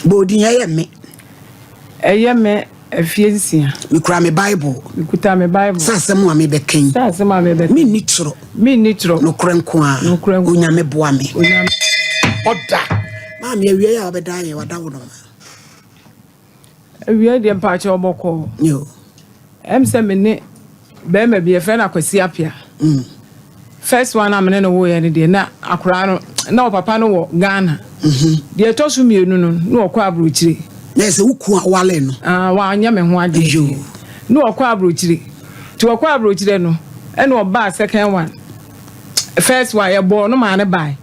Bodi ya me. Me Fiensia. Me cry me Bible. Me kuta me Bible. Sasemu ame bekin. Sasemu ame bekin. Me nitro. No krenkwa. No krenkwa. Onyame boa me. Onyame. Oda. Mami ewie ya obeda ye wada wono. Ewie de mpache oboko. Yo. Se me ne be me be friend akwasi apia. First one am ne no wo ye ne de na akura no na papa no wo Ghana. De tosu mienu no na okwa abrochire. Na se wuku awale no. Wa anya me ho ade. Yo. Na okwa abrochire. Ti okwa abrochire no e na oba second one. First one ye born no man buy.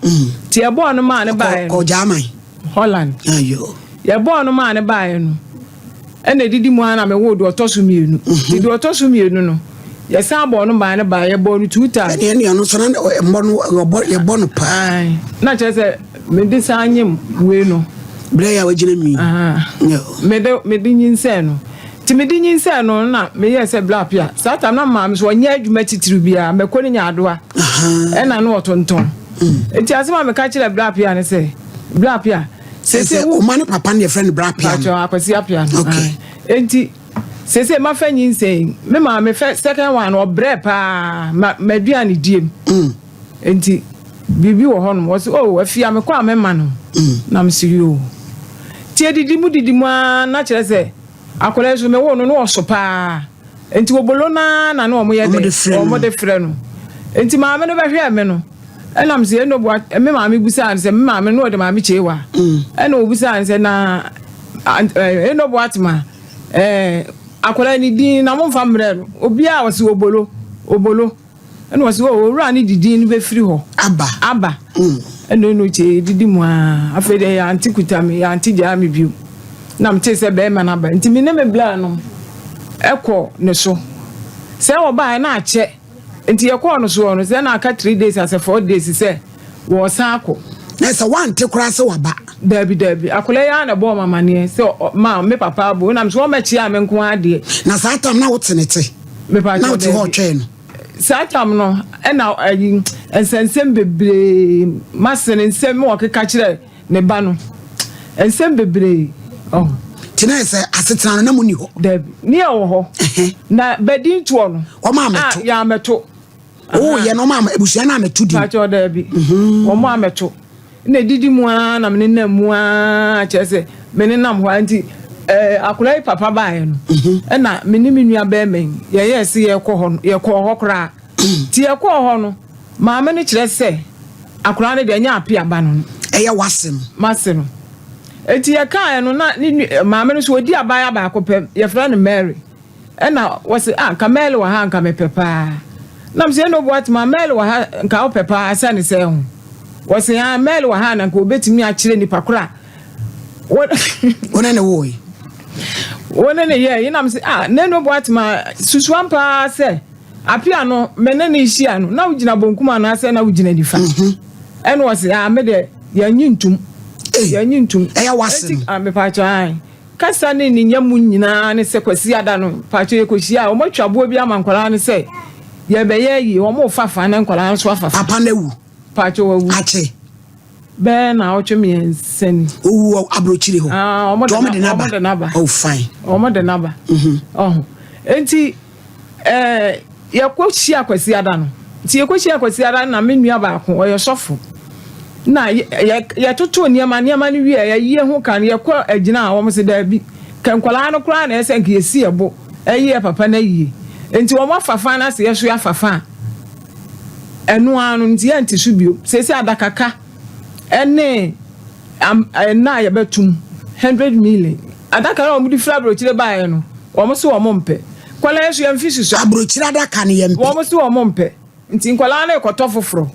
Ti ye born no man buy. Ko Germany. Holland. Ayo. Ye born no man buy no. E na didi mu ana me wo do tosu mienu. Ti do tosu mienu no. Ye san born no man buy ye born 2000. E ne no so na ye born pa. Na chese me de sanyem we no. Breya wajine mi. Yo. Me de nyinse no. Ti me de nyinse no na me ye se blapia. Sata na mam so nya adwuma titiru bia me ko ni nya adoa. E na no otonton. Enti asema me ka kire blapia ne se. Blapia. Se o man papa ne friend blapia. Pacho akwasi apia. Okay. Enti se ma fa nyinse. Me ma me second one obre pa madua ne diem. Enti bibi wo hono wo se afia me kwa me ma no. Na me siri o. Ti didi mu na kire se akola so me wo no no so pa. Enti wo bolo na na no mo ye de o mo de frɛ no. Enti ma me no be hwe me no. Enam se no bo me ma me busa an se me ma me no de ma me chewa. Ena obusa an se na eno bo atma akola ni din na mo fa mre no. Obi a wo se obolo. Ena wo se owura ni didi ni be firi ho. Aba. Eno no che didi mu a afede ya antikuta me ya antija me biu. Na mte se be ma na ba. Nti me ne me bla no. Ekọ ne so. Se wo ba na ache. Nti ekọ no so no se na aka 3 days as 4 days se wo san akọ. Na se wan te kura se waba. Dabi. Akola ya na bo mama ne se ma me papa bo na me so ma chi a me nko ade. Na sa tam na wo tenete. Me pa na wo te ho twe no. Satam no na ensensem bebre masen ensem wo keka kire ne ba no ensem bebre tina se asetana na muni ho deb ni e wo ho na bedin to no o ma meto ya meto ye no ma ebusia na meto di pa cho deb wo ma meto na didi mu a na me na mu a chese me ne nam ho anti akulai papa bae no na me ni menua ba men ye se ye kɔ ho kra ti ye kɔ ho no ma me ne kire se akura ne de nya apia ba no eye wasem masem eti ye kan no na ma me no so odi abaya ba akopɛ ye fra no Mary na wose ka Mary wa ha nka me pepa na me se no boat ma Mary wa ha nka o pepa asa ne se ho wose ya Mary wa ha na nka obetimi a kire ni pakura wona ne wo yi wona ne ye na me se ne no boat ma susuampa se apia no mene ne hia no na ugina bonkuma na ase na ugina difa eno wose me de ya nyintum eya wase me pa cha kasa ne ni nyamu nyina ne se kwasi ada no pa cha ekohia o matwabo bi amankwara ne se ye be ye yi o mo fafa na nkwara so afafa papa na wu pa cha wu ache be na o twemi ensani owu abrochire ho o mo de naba oh fine o mo de naba enti yakwochi akwasi ada no ti yakwochi akwasi ada na menua ba ko oyo sofo na ya toto niama ni wi ya yie ho kan yakwa agina wo mse da bi kan kwala no kra na ese nke yesi ebo eye papa na yie enti wo mafafa na se yeso afafa enu anu nti ya nti subio sese adakaka ene na ya betum 100 million adaka na omudi flabro chire bae no wo mse wo mompe kwala yesu ya mfisi so abrochira adaka ne yempe wo mse wo mompe nti nkwala na ekoto foforo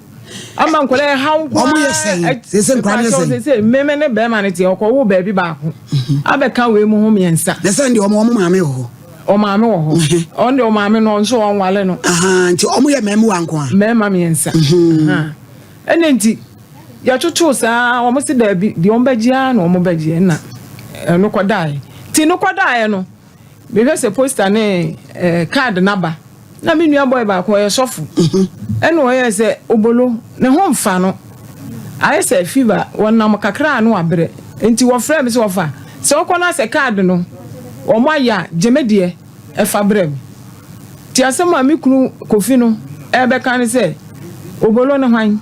ama nkwala ha nkwa omo yesen sese nkwala yesen sese meme ne be ma ne ti okwo ba bi ba ko abeka we mu ho miensa ne se ndi omo maame ho o maame wo ho on de o maame no nso on wale no nti omo ye meme wanko a mema miensa ene nti ya tutu sa omo se da bi di on bagia na omo bagia na no kodai ti no kodai no be se poster ne card number na me nua boy ba ko ye sofu ene o ye se obolo ne ho mfa no aye se fever wonam kakra no abre enti wo frɛ me so wofa se okona se card no o mo ya gemedie e fa brem ti asema mi kunu kofi no e be kan se obolo ne hwan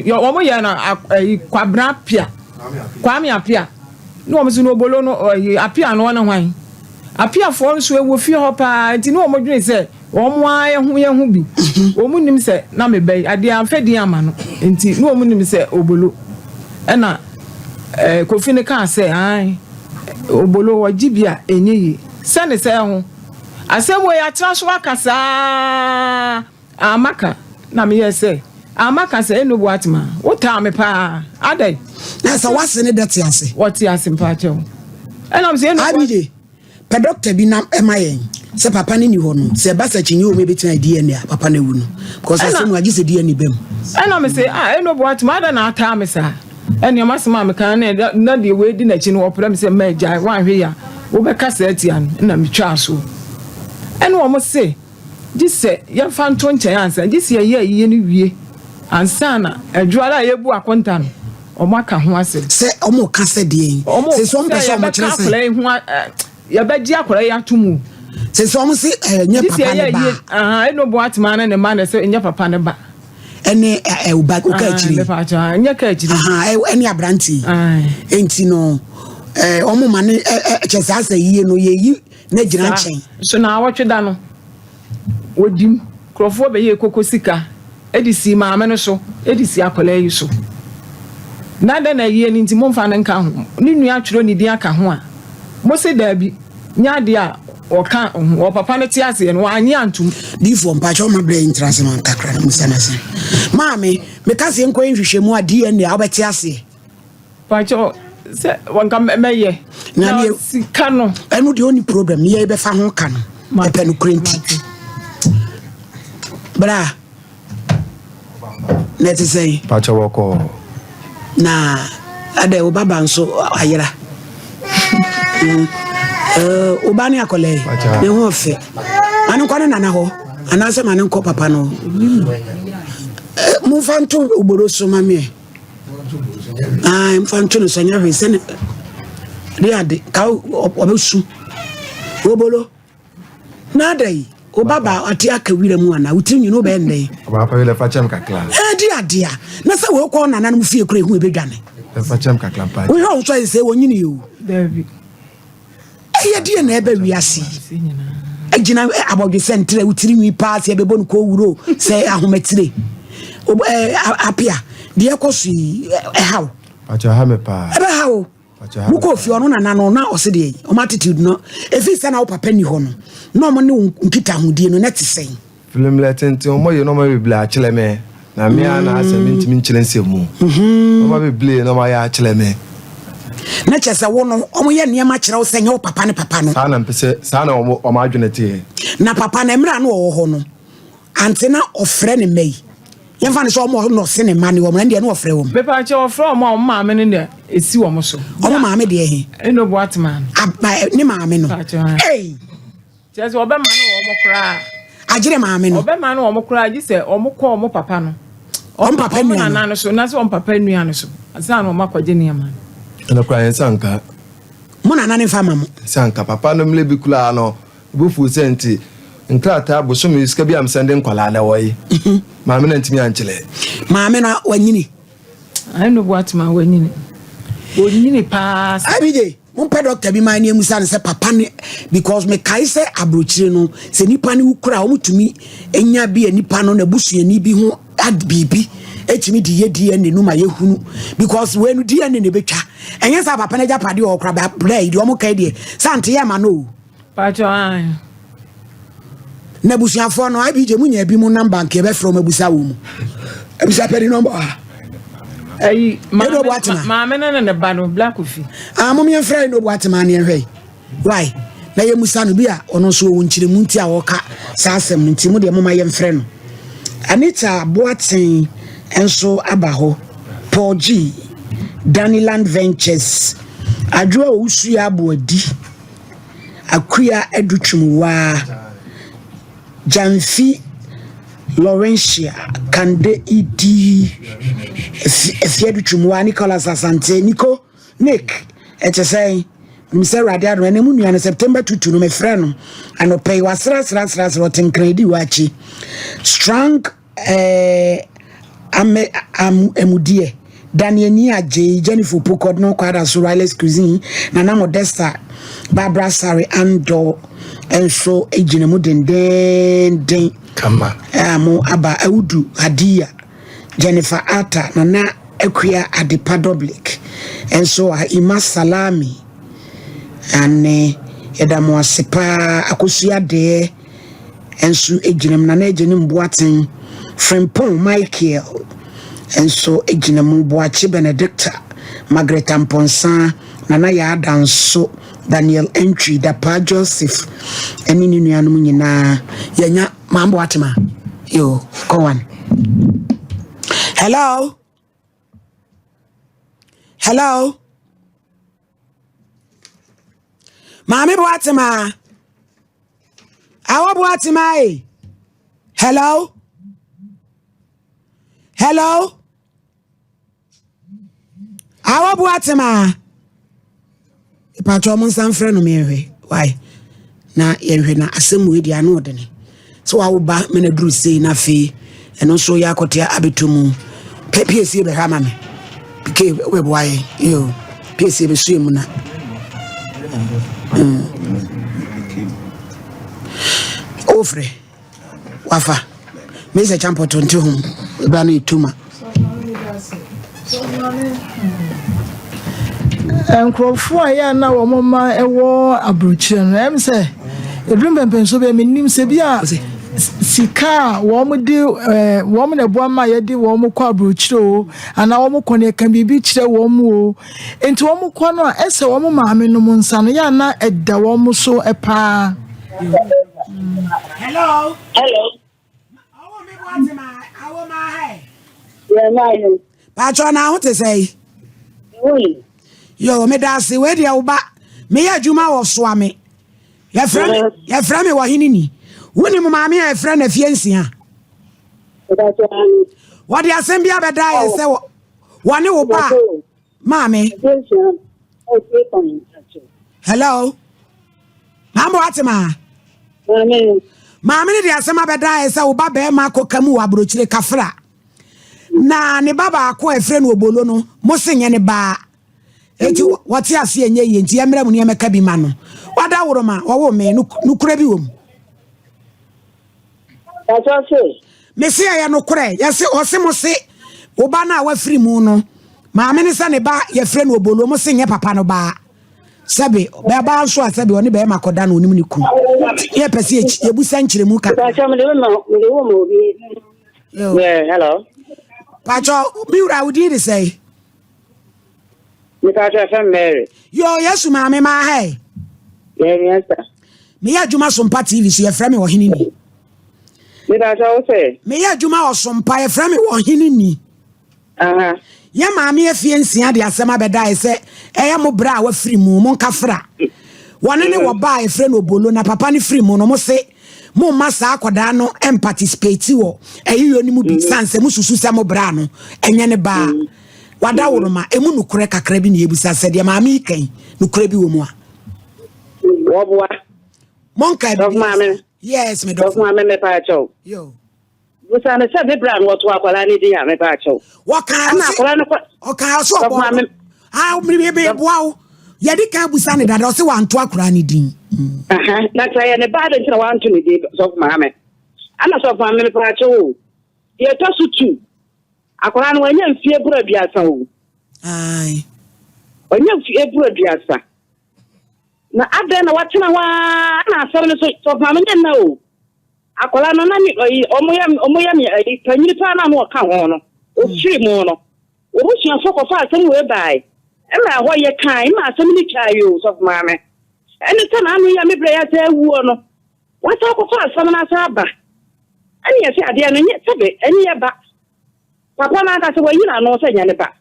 yo wo mo ya na kwabra pia kwame apia no wo so no obolo no apia no ne hwan apia fo nso ewo fi ho pa enti no wo mo dwen se wo mo ye hu bi wo mu nim se na me bai ade amfedi ama no enti no wo mu nim se obolo e na kofi ne kan se ai obolo wajibia enyi se ne se ho asem we ya transfer akasa amaka na me yese amaka se eno bu atma wo ta me pa adai na sa wase ne dete ase what ya simpa chew enam se eno abije pe doctor bi na emayen se papa ne ni ho no se ba sa chinye o me betina DNA papa na wu no because asem waji se DNA bem enam se eno bu atma ada na ata me sa ene masema me kan na de we di na chi no opram se ma jai wan hwe ya wo be ka se atian na me twa so ene wo mo se gise ye fa nto nchen ansa gise ye ni wie ansa na adwala ye bu akonta no o maka ho ase se o mo ka se de se so mo pese o mo kire se ye be ji akora ya tumu se so mo se nye papa ne ba eno bo atma na ne ma na se nye papa ne ba ene uba ko ka chiri nya ka chiri ene abranti enti no omo mane chesa asa yiye no yeyi na gina chen so na awotweda no wodim krofo be ye kokosika edisi maame no so edisi akola yi so na da na yiye nti momfa ne nka ho ni nua atwero ni din aka ho a mo se da bi nya de a oka o papa ne tiase no anyi antum before mpacho ma bre interest man kakra na musana se maame me ka se nko nhwehwemu a DNA a obeti ase pacho se wanka meye na sika no enu de oni problem ye be fa ho ka no ma pe no krenti bra let us say pacho woko na ade o baba nso ayira obani akole ne ho fe anu kwa na ho anase mane nko papa no mu fanto oboro so mame mfanto no sanya hwe se ne ade ka obesu obolo na dai o baba ati aka wire mu ana utinyu no be ndai papa we le fa chem kakla di ade a na se we ko na na mu fie kure hu ebedwane le fa chem kakla pa we ho so se wonyini yo david ye die na ebe wiase agina abodwe sentre utiri wi pass ye bebo no ko wuro se ahometire apia de ekosu hawo pacho ha me pa ebe hawo muko fi ono na no na ose de o attitude no efi se na wo papa ni ho no no mo ne nkita hodie no net sen film letenti o mo ye no ma bibla achele me na me ana asem ntimi nchele nsemu o ma bibla no ma ya achele me na chese wo no o mo ye niam akire wo senye wo papa ne papa no sa na mpese sa na o ma adwenete na papa na mra no wo ho no antina ofre ne mei yemfa ne so mo no se ne mane wo na de no ofre wo me pa che ofre o ma me ne esi wo mo so o ma me de he eno bo atman ne ma me no hey chese obe ma no wo mo kra agire ma me no obe ma no wo mo kra gi se o mo ko o mo papa no o papa nu na no so na se o papa nu anu so asa no ma kwaje ne ma na kwa yen sanka mo na ne fama mo sanka papa no mle bi kula no bufu senti nkrata boso mi sika bi am sende nkwala na woyi maame na ntimi anchele maame na wanyini ai no boatma wanyini pass abije mon pa doctor bi ma ne musa ne se papa ne because me kai se abrochire no se nipa ne ukura o mutumi enya bi nipa no na busuani bi ho ad bibi etimi di ye DNA no ma ye hunu because we no DNA ne betwa enye sa papa ne japade o kra ba play di o mo kai die sante ye ma no pacho ai na busuafo no abije munya bi mu number nke be from abusa wo mu abusa pedi number ai maame ne ba no black ofi mom ye frɛ no boatema ne hwɛ why na ye musa no bi a ono so wo nkyire mu nti a woka sa asɛm nti mu de moma ye frɛ no Anita Boaten enso abaho Paul G Daniland Ventures adwo usu ya boadi akuya edutwumwa Janfi Laurentia Kande Idi Efiedu Chumwa Nicholas Asante Nico Nick ete say Mr. Radiado and Munu and September 2 no me friend no and pay was ras rotten credit wachi strong emudie Daniel Nia J Jennifer Pukod no kwada so Riley's cuisine Nana Modesta Barbara Sari Ando and so ejinemu den Kama mo aba audu Hadia Jennifer Atta Nana Equia Adipa Public and so Ima Salami and Edamo Sepa Akosia de and so ejinem Nana ejenim Boatin Frimpong Michael and so ejinem Boachi Benedicta Margaret Amponsan Nana ya danso Daniel Entry Dapa Joseph eni ni nuanum nyina yenya mambo atema yo go on. Hello Mami Boatema awa Boatema hello awa Boatema Patro mon san frɛ no me why na yɛhwɛ na asɛm we dia no odene so wa wo ba me na duru sei na fe ɛno so ya akotea abetumu PPC be ha ma me pike we boy yo PPC be suemu na ofre wafa me se champo tonte hom ba na ituma Nkrofo ya na wo mama ewo abrochire no em se edrum pempen so be menim se bia sika wo mo di wo mo na bo ama ye di wo mo kwa abrochire o ana wo mo kone kan bibi kire wo mo o enti wo mo kwa no ese wo mo maame no mo nsa no ya na eda wo mo so epa hello awo me Boatema awo ma hai yeah my Patro na ho te say yo me da se we dia uba me ya juma wo so ame ya fra me wo hinini woni mo maame ya fra na fie nsia wo dia sem bia be da ye se wo ne wo ba maame hello mambo Boatema maame ni dia sem be da ye se wo ba be ma kokamu wa brochire kafra na ne baba akọ efre no obolo no mo senye ne ba eti wati ase enye ye nti emra mu ne emeka bi ma no wada woroma wo me nukura bi wom me se ya nukura ya se ose mo se oba na wa firi mu no maame ne sa ne ba ye fre no obolo mo senye papa no ba sabe ba ba so asabe oni be makoda no onim ne ku ye pese ye busa nkyire mu ka hello Pacho, Mira, would you say? Me Pacho from Mary. Yo, yes, mamma, my hey. Yes, sir. Me ya Juma SOMPA TV, so your friend or hinini. Me Pacho say. Me ya Juma or SOMPA, your friend or hinini. Ya mammy, a fiancé, the Asama Beda, say, I am a bra with free moon, Moncafra. One any will buy a friend or Bolona, Papani free mono, say. Mo masa akwada no em participate wo eyi oni mu bi sanse mususu samo bra no enye ne ba wada woroma emu nukure kakra bi ne ebusa se de maami kan nukure bi wo mu a wo boa monka bi maami yes me do maami me pa cho yo busa ne se be bra no to akwala ni di ya me pa cho wo kan na akwala no o kan so bo ah mi be boa yedi kan busa ne dada o se wanto akura ni din na try ne bad nti na wanto ne di so maami ana so maami me pa cho ye to su tu akwala no wanya mfie bura biasa o ai wanya mfie bura biasa na ade na watena wa na asem ne so maami na o akwala no na ni omoya mi panyi pa na no ka ho no o firi mu no o busia so ko fa asem we bai ema ho ye kan ma asem ni kai o so maami eni ta na anu ya me bre ya ta ewuo no wata ko fa asem na sa ba ani ya se ade no nye sebe eni ya ba papa na ka se wa yi na no se nya ne ba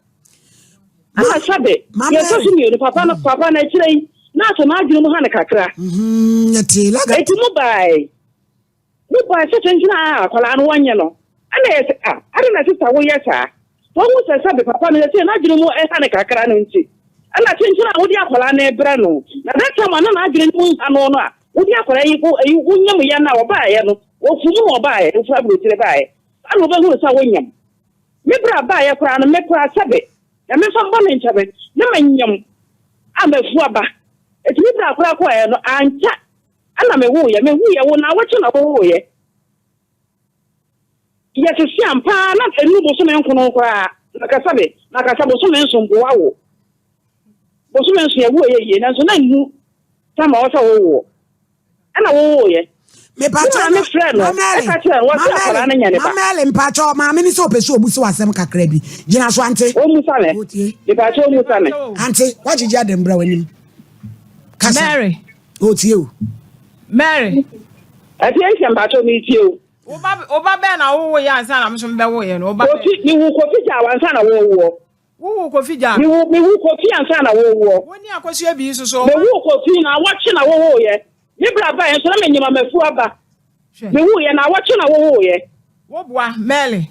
ama sebe ye so su mi o papa na kire na so ma adwunu mu ha ne kakra yati laga eti mu bai se tenjina akwala no wanye no ana ye se ade na sister wo ye sa wo mu se sebe papa no ye se na adwunu mu ha ne kakra no nti ana chinchina wodi akola na ebra no na that time ana na adwene mu ano no a wodi akola yi wonyam ya na obaye no wofumu obaye wofa brotire baye ana obahu sa wonyam me bra baye kora no me kora sabe na me fa mbone nchabe na manyam amafu aba etimi bra kora ko no ancha ana me wo ye wo na wachi na wo ye yes siampa na enu bo so me nkono kora na kasabe bo so me nsombo wawo bo so me nso ye wo ye na so na nu tama wo sa wo ana wo ye me pacho me friend no e ka tira wo sa kora na nyane ba mamele mpacho ma me ni so pesu obusi wasem kakra bi gina so ante o musa me me pacho o musa me ante wajiji adem bra wanim kasa Mary otie o Mary ati en mpacho mi tie o oba be na wo ya ansa na mso be wo ye no oba ni wo ko fija wansa na wo ko fija ni wo ko fi ansa na wo woni akosu abi so so me wo ko fi na wachi na wo ye ni bra ba en so na menyima mafu aba me wo ye na wachi na wo ye wo boa Mary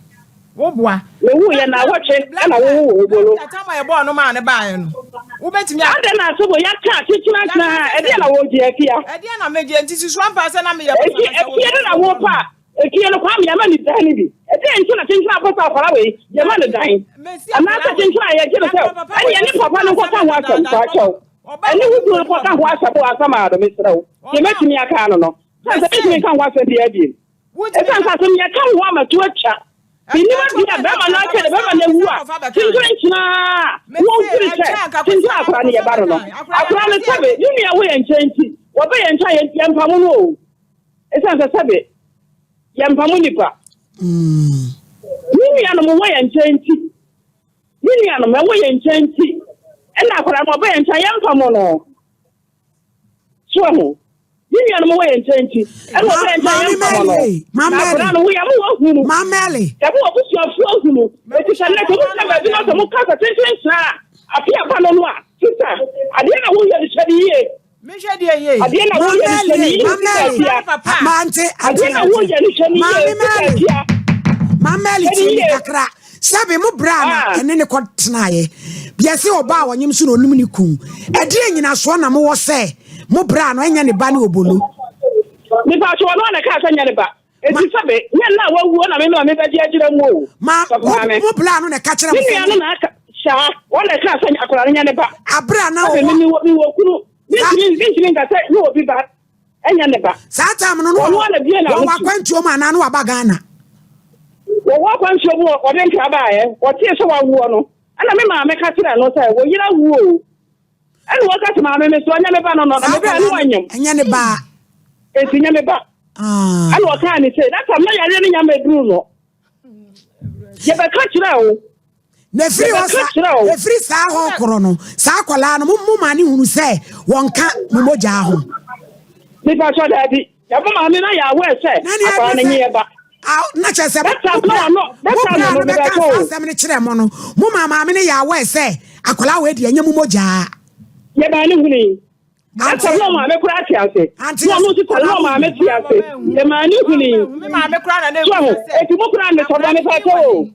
wo boa me wo ye na wachi na wo bolo tama ye bo no ma ne ba ye no wo betimi ade na so bo ya ka chichina na e dia na wo je afia e dia na meje ntisi so ampa se na me ye e na wo pa ekiye no kwa me ya mani dan bi e dey nti na tintina papa fara we ya mani dan ana ka tintina ya je no se ani ni papa no ko kan wa so pa cho ani wu du ko kan wa so bo asama do misrawo ye metimi aka no sa se metimi kan wa so dia bi e san sa so me kan wa ma to acha bini ma dia ba ma na ke ba ma na wu a tintina wo kiri che tintina akwa ni ya ba no akwa no sabe ni ya wo ye nchenti wo ba ye ncha ye mpamu no e san sa sabe yampamu nipa nini ya no mo ya nchenti nini ya no mo ya nchenti ena akwara mo ba ya ncha yampamu no so ho nini ya no mo ya nchenti ena ba ya ncha yampamu no akwara no ya mo hunu mamele ya mo obusu afu hunu eti ka na ko mo ka ba bi no so mo ka ka tension sa afia pa no a sister ade na wo ya chedi ye me hwede ye ade na wo ya chedi ye papa mante ade na wo ya chedi ye mamele ti kakra sabe mu bra na ene ne kotenaye biase oba wonyim so no onum ni kun ade nyina so na mo wo se mu bra no enya ne ba ne obolo mi pa so no na ka nya ne ba eti sabe nya na wawu na me no me ba di agire mu o mu bra no ne ka kire mo ni na na sha wona ka nya akora nya ne ba abra na wo mi wo kunu ni nga se no obi ba enya ne ba sa tam no no wo akwantuo ma na no aba Ghana wo akwantuo mu o de ntra ba ye wo tie so wawu no ana me ma me ka kire no sai wo yira wu o ana wo ka ma me so nya me ba no no me ba no anyam enya ne ba eti nya me ba ana wo ka ni say that time na yare ni nya me duru no ye ba ka kire o na free osa e free sa ho koro no sa kwala no mu ma ni hunu se wonka mu moja ho mi pa so da bi ya ba ma me na ya we se akwa na nyi ba na che se no me ba ko se me kire mo no mu ma me ne ya we se akwala we de anya mu moja ye ba ni huni anta no ma me kura ti ase no no ti no ma me ti ase ye ma ni huni me ma me kura na ne so e ti mo kura ne so ba me pa ko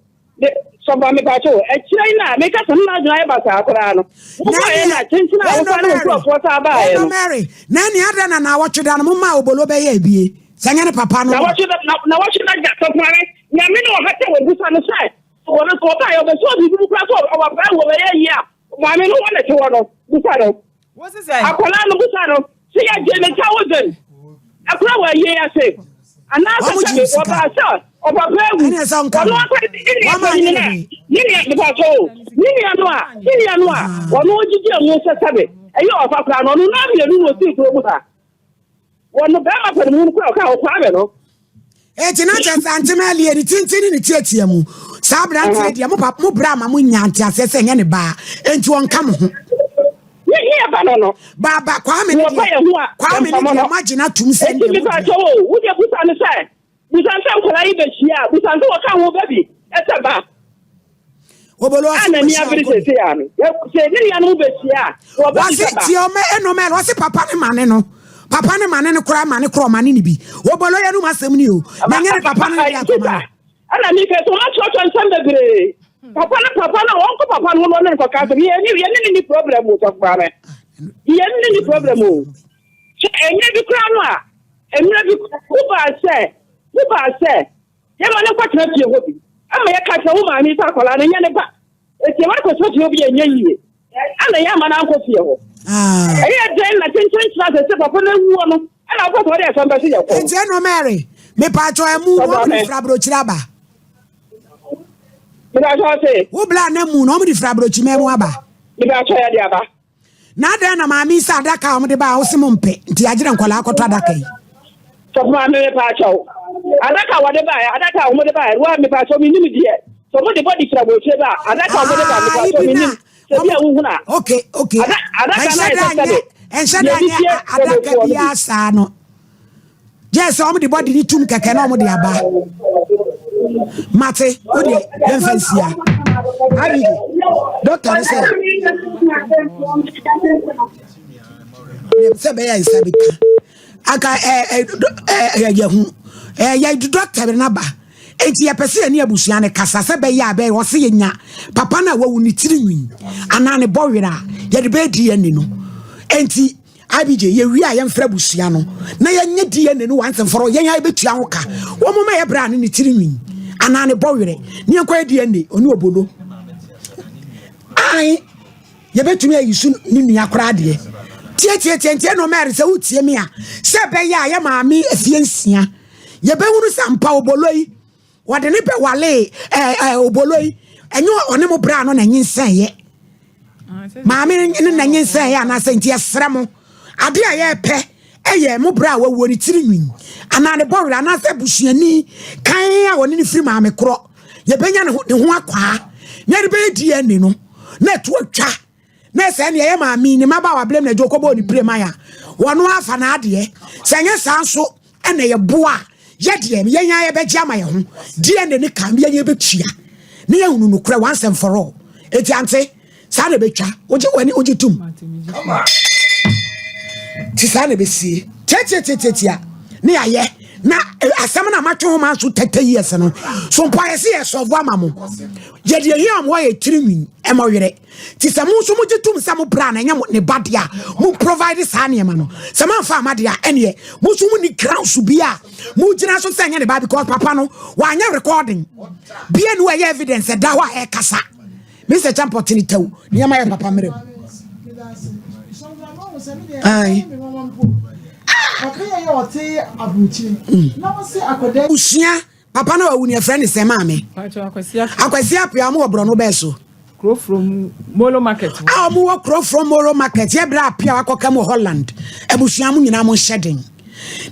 so ba me pa ko e kire na me ka san na juna e ba sa kura no mo ba e na tintina wo fa no ko ta ba e no Mary na ni ada na wo tweda no mo ma obolo be ye bie sanya ne papa no na wo tweda ga to pare nya me no ha te wo busa no sai wo no ko ba yo be so bi bu kura so o ba wo be ye ya ma me no wo na te wo no busa no what is say akola no busa no si ya je me ta wo den akura wa ye ya se ana sa se wo ba sa o ba ba wu ene sa nka no akwa ni ni ba to ni anu a wo no jiji amu se sabe eyo o fa kura no no na bi enu no si kuro mu ha wo no ba ma pa mu kura ka o kwa be no e ti na che santimali ni tintini ni tietia mu sa bra ntire dia mu papa mu bra ma mu nyanti asese nya ne ba enti won ka mo ho ni ba no baba kwa me ni imagine tum se ni mi ba to wo de busa ni sai busa san kula yi be shia busa san wo kan wo baby ete ba obolo ana ni abiri se ya no se ni ya no be shia wo ba se ti o me eno me wo se papa ne mane no papa ne mane ne kura mane kro mane ni bi obolo ya no masem ni o na nya ne papa ne ya ko ma ana mi ke so ma cho nsem bebre Papa na wonko papa no no nko ka so ye ni problem o so gba me. Ye ni problem o. So enye bi kra no a emira bi ku ba se ye ma ne kwatena fie ho bi. Ama ye ka se wo ma mi sa kola na nya ne ba. Eti ma ko so fie bi enye yie. Ana ya ma na nko fie ho. Eye den na tension se papa na wu no. Ana ko so dey so mbe se ye ko. Enti no Mary, me pa cho emu wo mi fra brochira ba. Ina so se. Wo bla na mu no mo di fra brochi me mu aba. Ina so ya di aba. Na da na ma mi sa adaka o mo de ba o se mo mpe. Nti agire nkola akoto adaka yi. So ma me pa cho. Adaka wo de ba, adaka wo mo de ba, wa me pa cho mi ni mi die. So mo de body fra brochi ba, adaka wo de ba me pa cho mi ni. Se bia wu huna. Okay. Adaka na e ense da nya adaka bia sa no. Yes, o mo de body ni tum keke na o mo de aba. Mate, o de enfansia. Abi, doctor say. Se be ya isabika. Aka ya doctor na ba. Enti ya pese ani abusua ne kasa se be ya be wo se yenya. Papa na wawu ni tirinwi. Ana ne bowira, ya de be di ani no. Enti abije ye wi a ye mfra busua no na ye nye di ani no once for ye nya be tua hoka wo mo ma ye bra ne tirinwi ana ne bowire ne kwa di ani oni obolo ai ye betumi ayisu ni nua kora de tie no mere se utie me a se be ya ye maami afie nsia ye be hunu sampa obolo yi wode ne be wale obolo yi enyo one mo bra no na nyinsan ye maami ne na nyinsan ye ana se ntie sremo ade a ye pe eye mo bra wa wori tirinwi ana ne bowire ana se busuani kan a woni ne firi maami kro ye benya ne ho akwa ne de be di ani no na to atwa na se ne ye maami ne maba wa blem na jokobo ni premaya wono afa na ade se nye sanso ene ye boa ye de ye nya ye be jama ye ho di ene ne kan ye be tua ne ye hunu no kura once and for all eti ante sa na be twa oje wani oje tum ti sa na be sie tetia ne aye na asam na matwe ho manso 30 years no so mpa ye se ye so vo amamo ye de ye am wo ye tirinwi e mo were ti sa mu so mo jetum sa mo bra na nya ne badia mo provide sa ne ma no sa man fa amadia ene mo so mo ni grounds bia mo gina so sa nya ne ba because papa no wa anya recording bia no ye evidence da wa e kasa Mr. Champot ni taw ni ma ye papa mere ai usia papa na wawu ne friend se maame akwasi apia mo obro no beso crow from Molo Market mo crow from Molo Market ye bra apia akoka mo Holland ebusia mo nyina mo shedden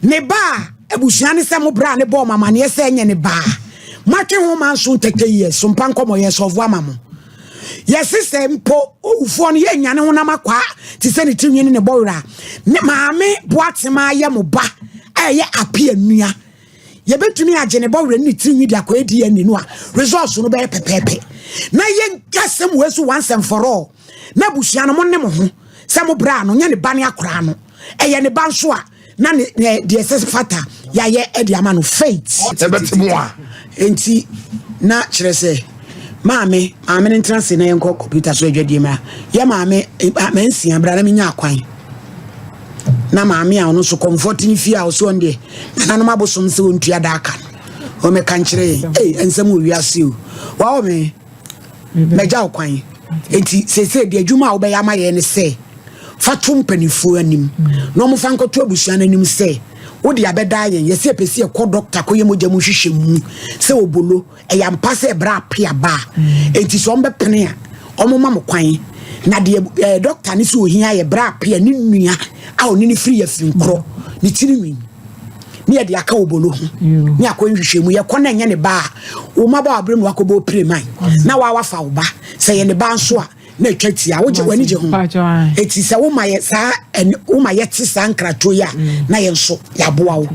ne ba ebusia ne se mo bra ne bo mama ne se nye ne ba matwe ho manso 30 years so mpa nkomo ye so vo amamo yes sempo ufo no ye nyane ho na makwa ti se ne tinwi ne bowra ne maame boatema ye mo ba eye apia nua ye betumi age ne bowra ne tinwi dia kwa edi ani no a resource no be pepepe na ye nkasem wesu once and for all na busua no mo ne mo ho se mo bra no nya ne ba ne akora no eye ne ba nso a na ne de SS fata ya ye edi ama no faith ebetimo a enti na kire se maame ne transe na yenko computer so adwadie ma ya maame mansia bra na menya akwan na maame a ono so comforting fie a so onde na no mabosom se ontua da aka o me kan kire ensem o wiase o wa o me meja akwan enti se de adwuma wo be ya ma ye ne se fatum panifu anim no mo fanko to abusua nanim se wo de abeda yen ye se pesi e ko doctor ko ye mogya mu hwehwemu se obolo e ya mpa se bra apia ba enti so mbe pene a omo ma mo kwan na de doctor ni se ohia ye bra apia ni nua a oni ni free ya finkro ni tirinwi ni de aka obolo ho ni akọ hwehwemu ye ko na nya ne ba wo ma ba abrem wakobo preman na wa wafa wo ba se ye ne ba nso a na twatia wo je wani je ho eti se wo ma ye sa wo ma ye ti sa nkrato ya na ye nso ya boa wo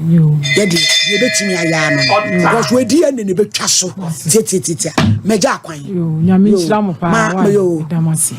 ye de ye betimi aya no because we di ene ne betwa so tete meja akwan yo nyame islam pa wa damasi